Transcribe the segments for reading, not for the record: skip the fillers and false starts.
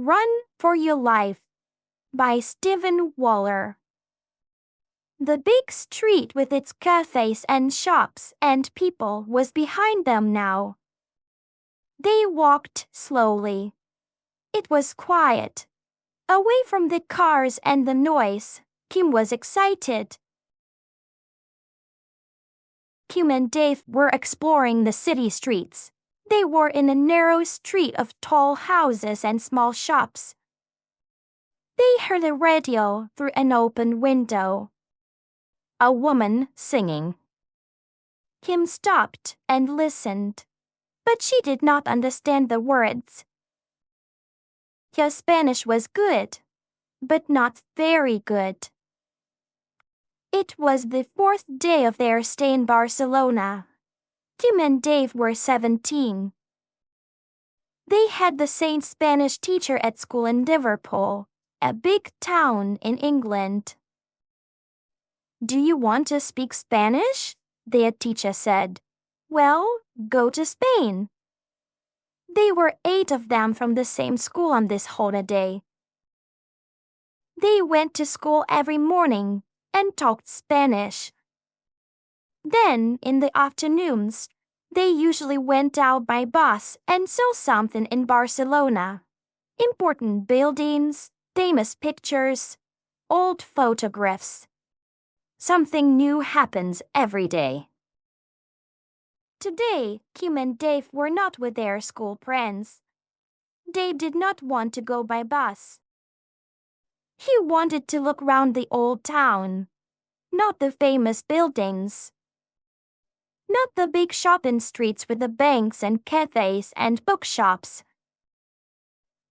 Run for Your Life by Stephen Waller. The big street with its cafes and shops and people was behind them now. They walked slowly. It was quiet. Away from the cars and the noise, Kim was excited. Kim and Dave were exploring the city streets. They were in a narrow street of tall houses and small shops. They heard a radio through an open window. A woman singing. Kim stopped and listened, but she did not understand the words. Her Spanish was good, but not very good. It was the 4th day of their stay in Barcelona. Kim and Dave were 17. They had the same Spanish teacher at school in Liverpool, a big town in England. "Do you want to speak Spanish?" their teacher said. "Well, go to Spain." There were 8 of them from the same school on this holiday. They went to school every morning and talked Spanish. Then, in the afternoons, they usually went out by bus and saw something in Barcelona. Important buildings, famous pictures, old photographs. Something new happens every day. Today, Kim and Dave were not with their school friends. Dave did not want to go by bus. He wanted to look round the old town, not the famous buildings. Not the big shopping streets with the banks and cafes and bookshops.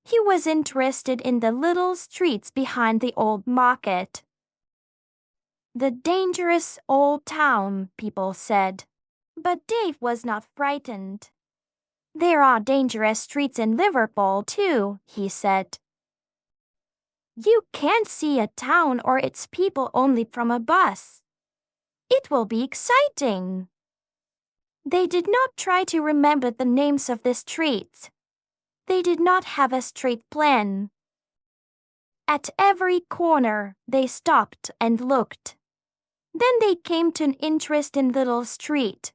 He was interested in the little streets behind the old market. The dangerous old town, people said. But Dave was not frightened. "There are dangerous streets in Liverpool too," he said. "You can't see a town or its people only from a bus. It will be exciting." They did not try to remember the names of the streets. They did not have a street plan. At every corner, they stopped and looked. Then they came to an interesting little street.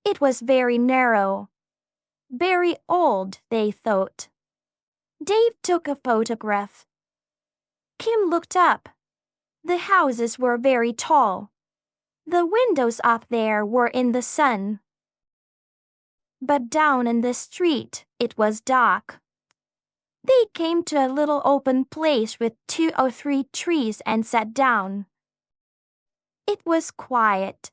It was very narrow. Very old, they thought. Dave took a photograph. Kim looked up. The houses were very tall. The windows up there were in the sun. But down in the street, it was dark. They came to a little open place with 2 or 3 trees and sat down. It was quiet.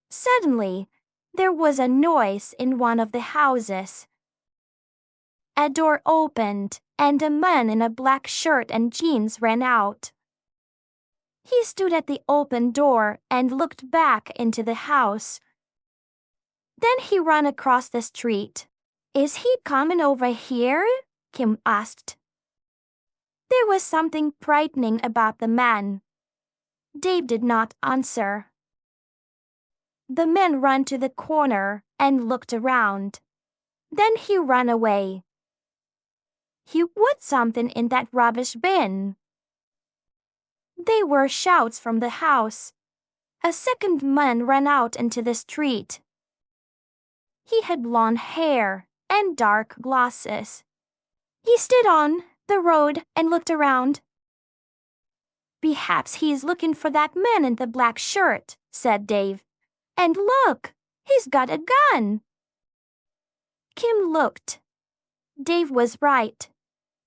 Suddenly, there was a noise in one of the houses. A door opened, and a man in a black shirt and jeans ran out. He stood at the open door and looked back into the house. Then he ran across the street. "Is he coming over here?" Kim asked. There was something frightening about the man. Dave did not answer. The man ran to the corner and looked around. Then he ran away. "He put something in that rubbish bin." There were shouts from the house. A second man ran out into the street. He had blonde hair and dark glasses. He stood on the road and looked around. "Perhaps he is looking for that man in the black shirt," said Dave. "And look, he's got a gun." Kim looked. Dave was right.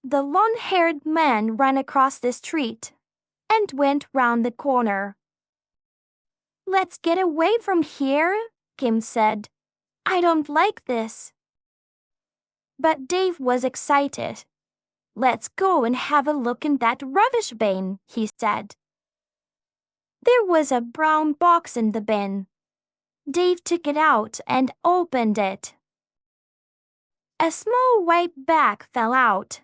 The long-haired man ran across the street and went round the corner. "Let's get away from here," Kim said. "I don't like this." But Dave was excited. "Let's go and have a look in that rubbish bin," he said. There was a brown box in the bin. Dave took it out and opened it. A small white bag fell out.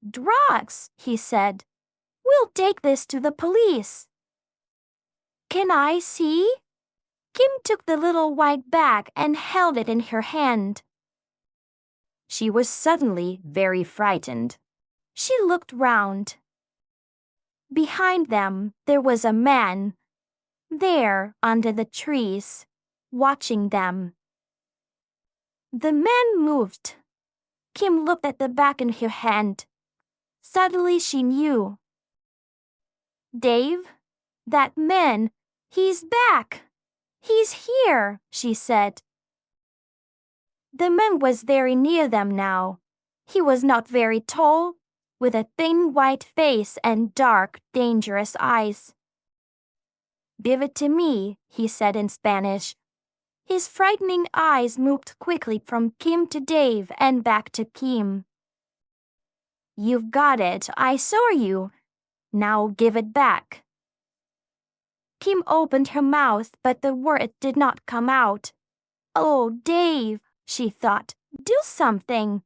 "Drugs," he said. "We'll take this to the police." "Can I see?" Kim took the little white bag and held it in her hand. She was suddenly very frightened. She looked round. Behind them, there was a man, there under the trees, watching them. The man moved. Kim looked at the back in her hand. Suddenly she knew. Dave, that man, he's back. He's here, she said. The man was very near them now. He was not very tall, with a thin white face and dark, dangerous eyes. Give it to me, he said in Spanish. His frightening eyes moved quickly from Kim to Dave and back to Kim. You've got it, I saw you. Now give it back. Kim opened her mouth, but the word did not come out. Oh, Dave, she thought, do something.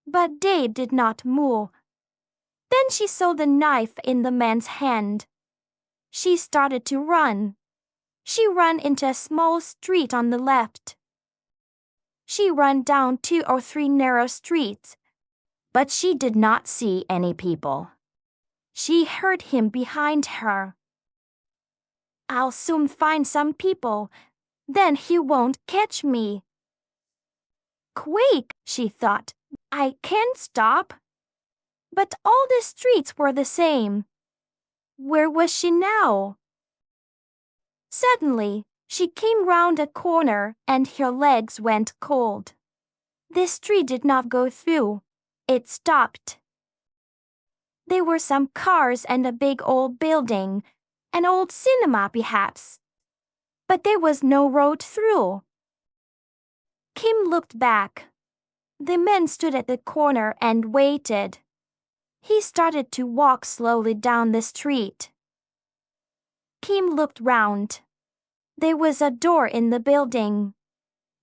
But Dave did not move. Then she saw the knife in the man's hand. She started to run. She ran into a small street on the left. She ran down 2 or 3 narrow streets, but she did not see any people. She heard him behind her. I'll soon find some people. Then he won't catch me. Quick, she thought. I can't stop. But all the streets were the same. Where was she now? Suddenly, she came round a corner and her legs went cold. The street did not go through. It stopped. There were some cars and a big old building, an old cinema perhaps. But there was no road through. Kim looked back. The man stood at the corner and waited. He started to walk slowly down the street. Kim looked round. There was a door in the building.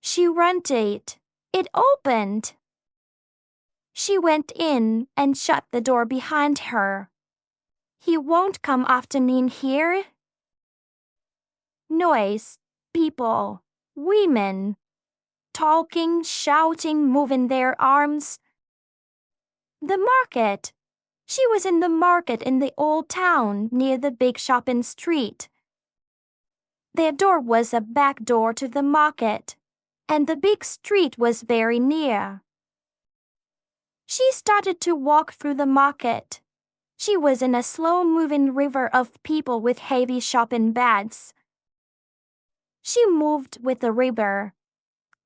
She ran to it. It opened. She went in and shut the door behind her. He won't come afternoon here? Noise, people, women, talking, shouting, moving their arms. The market. She was in the market in the old town near the big shopping street. Their door was a back door to the market, and the big street was very near. She started to walk through the market. She was in a slow-moving river of people with heavy shopping bags. She moved with the river.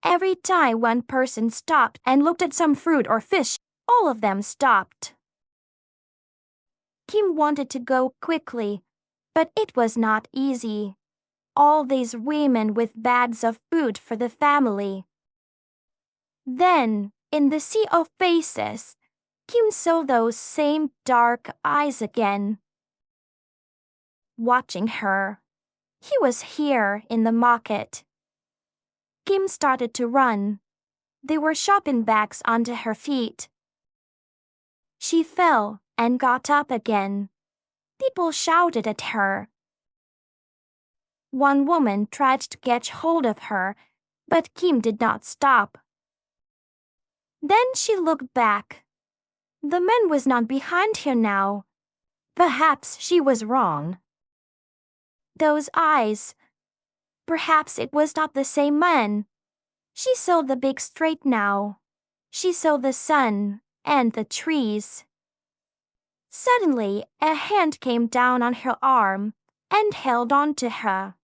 Every time one person stopped and looked at some fruit or fish, all of them stopped. Kim wanted to go quickly, but it was not easy. All these women with bags of food for the family. Then, in the sea of faces, Kim saw those same dark eyes again. Watching her. He was here in the market. Kim started to run. There were shopping bags under her feet. She fell and got up again. People shouted at her. One woman tried to catch hold of her, but Kim did not stop. Then she looked back. The man was not behind her now. Perhaps she was wrong. Those eyes. Perhaps it was not the same man. She saw the big street now. She saw the sun and the trees. Suddenly, a hand came down on her arm and held on to her.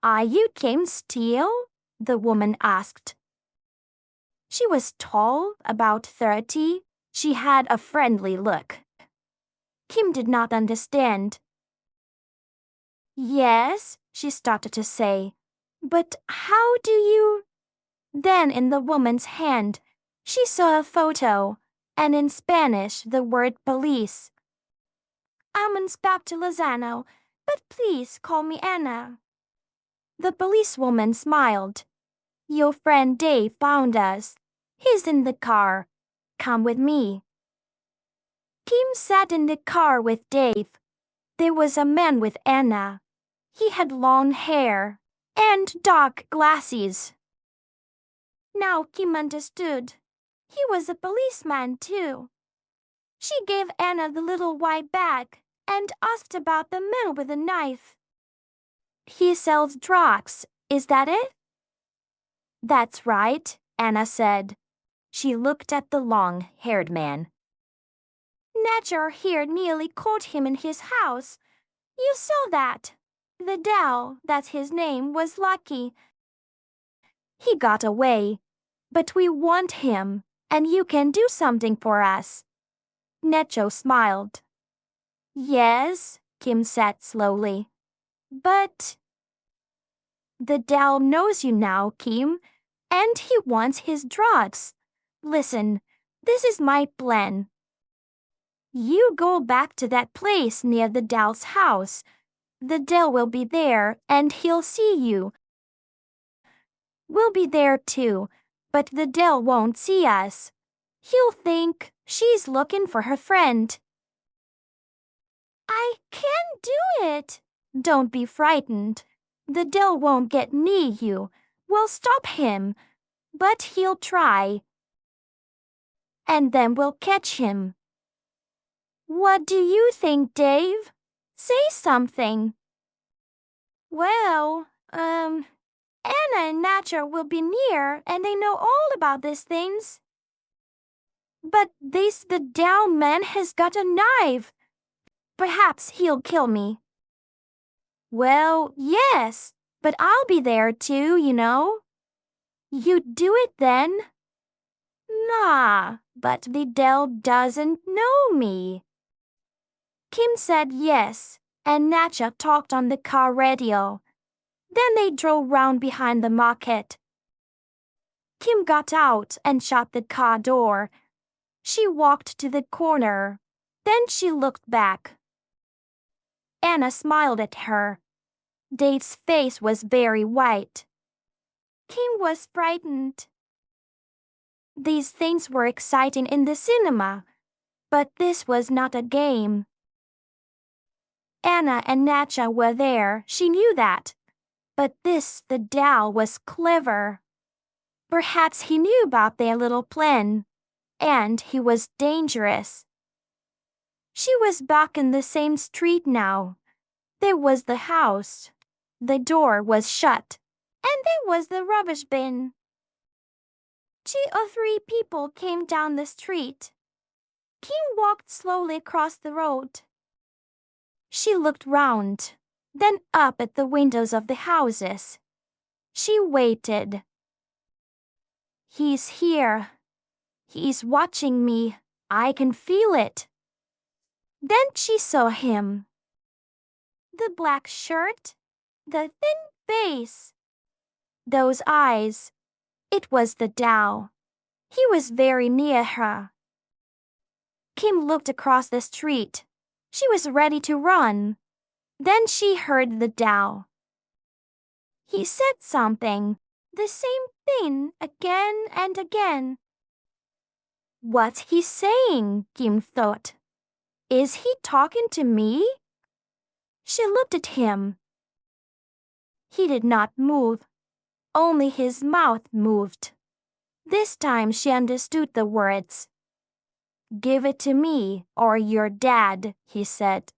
Are you Kim Steele? The woman asked. She was tall, about 30. She had a friendly look. Kim did not understand. Yes, she started to say. But how do you... Then in the woman's hand, she saw a photo, and in Spanish the word police. I'm Inspector Lozano, but please call me Anna. The policewoman smiled. Your friend Dave found us. He's in the car. Come with me. Kim sat in the car with Dave. There was a man with Anna. He had long hair and dark glasses. Now Kim understood. He was a policeman too. She gave Anna the little white bag and asked about the man with the knife. He sells drugs, is that it? That's right, Anna said. She looked at the long-haired man. Natcher here nearly caught him in his house. You saw that. The Dow, that's his name, was lucky. He got away. But we want him, and you can do something for us. Necho smiled. Yes, Kim said slowly. But the Dow knows you now, Kim, and he wants his drugs. Listen, this is my plan. You go back to that place near the Dow's house. The Dow will be there, and he'll see you. We'll be there too, but the Dow won't see us. He'll think she's looking for her friend. I can't do it. Don't be frightened. The Dow won't get near you. We'll stop him, but he'll try. And then we'll catch him. What do you think, Dave? Say something. Well, Anna and Natcher will be near, and they know all about these things. But the Dow man has got a knife. Perhaps he'll kill me. Well, yes, but I'll be there too, you know. You do it then? Nah, but the Dow doesn't know me. Kim said yes, and Natcha talked on the car radio. Then they drove round behind the market. Kim got out and shut the car door. She walked to the corner. Then she looked back. Anna smiled at her. Dave's face was very white. Kim was frightened. These things were exciting in the cinema, but this was not a game. Anna and Natcha were there, she knew that. But the Dow was clever. Perhaps he knew about their little plan, and he was dangerous. She was back in the same street now. There was the house. The door was shut, and there was the rubbish bin. 2 or 3 people came down the street. Kim walked slowly across the road. She looked round, then up at the windows of the houses. She waited. He's here. He's watching me. I can feel it. Then she saw him. The black shirt, the thin face, those eyes. It was the Dow. He was very near her. Kim looked across the street. She was ready to run. Then she heard the Dow. He said something, the same thing again and again. What's he saying? Kim thought. Is he talking to me? She looked at him. He did not move. Only his mouth moved. This time she understood the words. Give it to me, or you're dead, he said.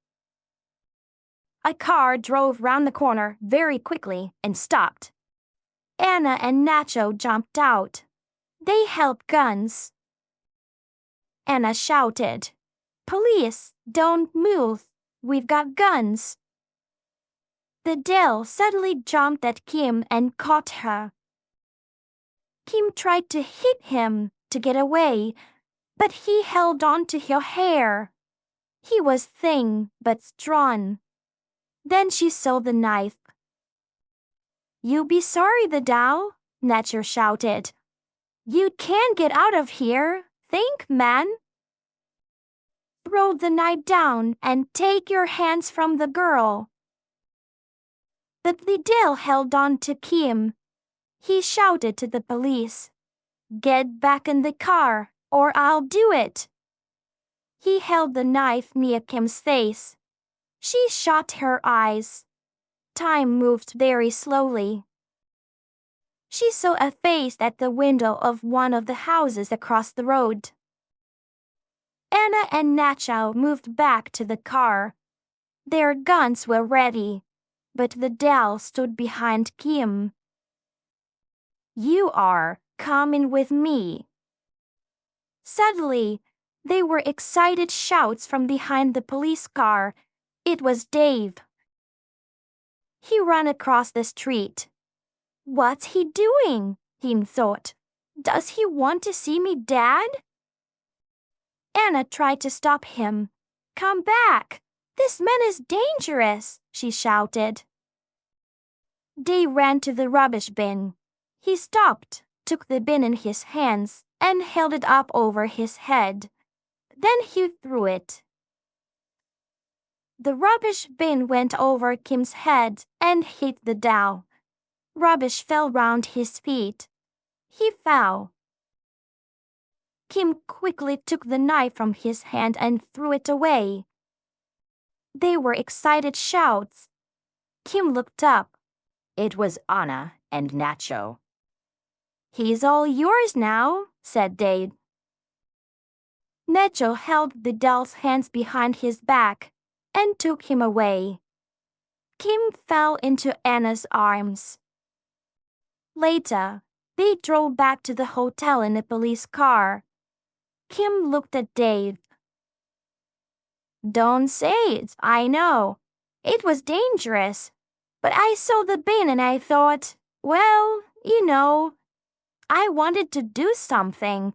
A car drove round the corner very quickly and stopped. Anna and Nacho jumped out. They held guns. Anna shouted, Police, don't move. We've got guns. The Dow suddenly jumped at Kim and caught her. Kim tried to hit him to get away, but he held on to her hair. He was thin but strong. Then she saw the knife. You be sorry, the Dow, Natcher shouted. You can't get out of here. Think, man. Throw the knife down and take your hands from the girl. But the Dow held on to Kim. He shouted to the police, Get back in the car, or I'll do it. He held the knife near Kim's face. She shut her eyes. Time moved very slowly. She saw a face at the window of one of the houses across the road. Anna and Nacho moved back to the car. Their guns were ready, but the Dell stood behind Kim. "You are coming with me." Suddenly, there were excited shouts from behind the police car. It was Dave. He ran across the street. "What's he doing?" Kim thought. "Does he want to see me, Dad?" Anna tried to stop him. "Come back! This man is dangerous," she shouted. Dave ran to the rubbish bin. He stopped, took the bin in his hands, and held it up over his head. Then he threw it. The rubbish bin went over Kim's head and hit the Dow. Rubbish fell round his feet. He fell. Kim quickly took the knife from his hand and threw it away. They were excited shouts. Kim looked up. It was Anna and Nacho. "He's all yours now," said Dave. Nacho held the doll's hands behind his back and took him away. Kim fell into Anna's arms. Later, they drove back to the hotel in a police car. Kim looked at Dave. "Don't say it, I know. It was dangerous. But I saw the bin and I thought, well, I wanted to do something.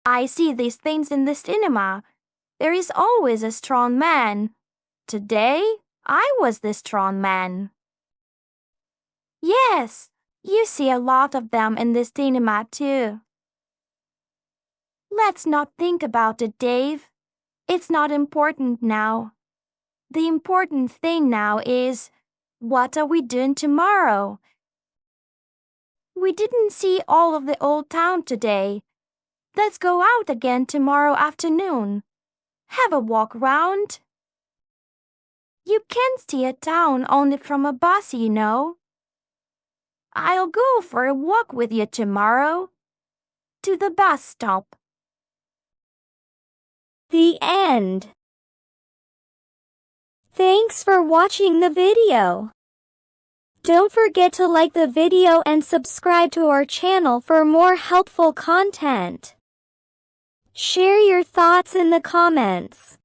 I see these things in the cinema. There is always a strong man. Today, I was the strong man." "Yes, you see a lot of them in the cinema too." "Let's not think about it, Dave. It's not important now. The important thing now is, what are we doing tomorrow? We didn't see all of the old town today. Let's go out again tomorrow afternoon. Have a walk round." "You can't see a town only from a bus, you know." "I'll go for a walk with you tomorrow. To the bus stop." The end. Thanks for watching the video. Don't forget to like the video and subscribe to our channel for more helpful content. Share your thoughts in the comments.